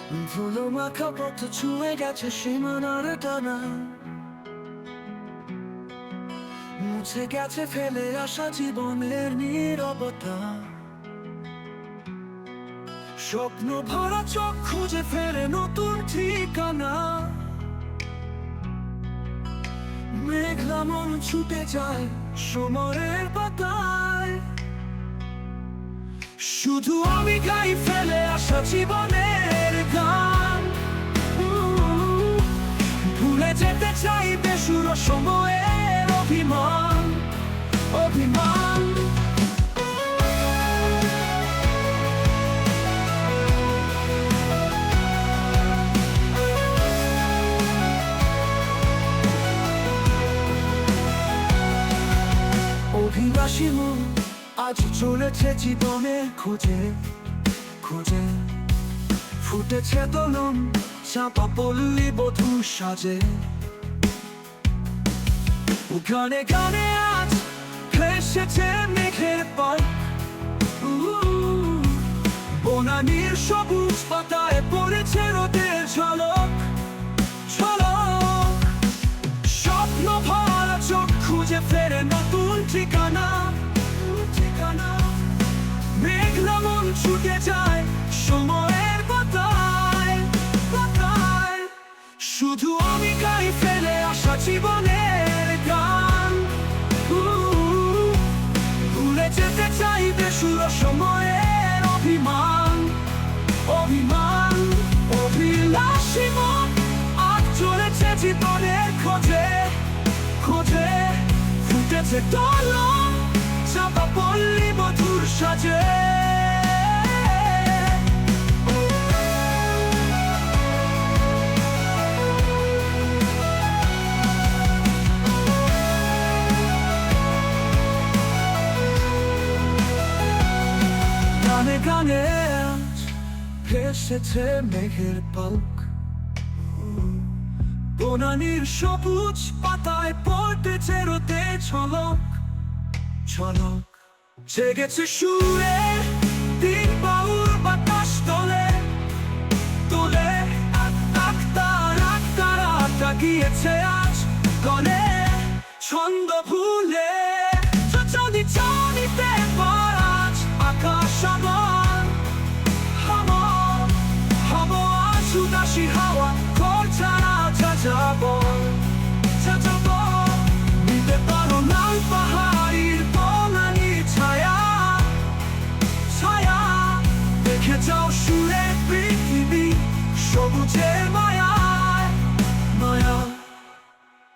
ধুলো মাখা পথ ছুঁয়ে গেছে সীমানার টানা, মুছে গেছে ফেলে আসা জীবনের নীরবতা। স্বপ্ন ভরা চোখ খুঁজে ফেরে নতুন ঠিকানা, মেঘলা মন ছুটে যায় সময়ের পাতায়। শুধু আমি গাই ফেলে আসা জীবনের গান, ভুলে যেতে চাই বেসুরো সময়ের অভিমান, অভিমান। অভিলাষী মন আজ চলেছে জীবনের খোঁজে খোঁজে, ফুটেছে দোলন চাপা পল্লী বধূ সাজে। গানে গানে আজ ভেসেছে মেঘের পাল, বনানীর সবুজ পাতায় পড়েছে রোদের ঝলক ঝলক। স্বপ্ন ভরা চোখ খুঁজে ফেরে নতুন ঠিকানা, ঠিকানা। মেঘলা মন ছুটে যায় সময়ের পাতায় পাতায়। শুধু আমি গাই ফেলে আসা জীবনের গান, ভুলে যেতে চাই বেসুরো সময়ের অভিমান, অভিমান। অভিলাষী মন আজ চলেছে জীবনের খোঁজে খোঁজে, ফুটেছে দোলন চাপা পল্লী মধুর সাজে। গানে গানে আজ ভেসেছে মেঘের পালক, বনানীর সবুজ পাতায় পড়তেছে রোদে ঝলক ঝলক। জেগেছে সুরে দিন বাউল বাতাস তোলে তোলে, আক্তারা গিয়েছে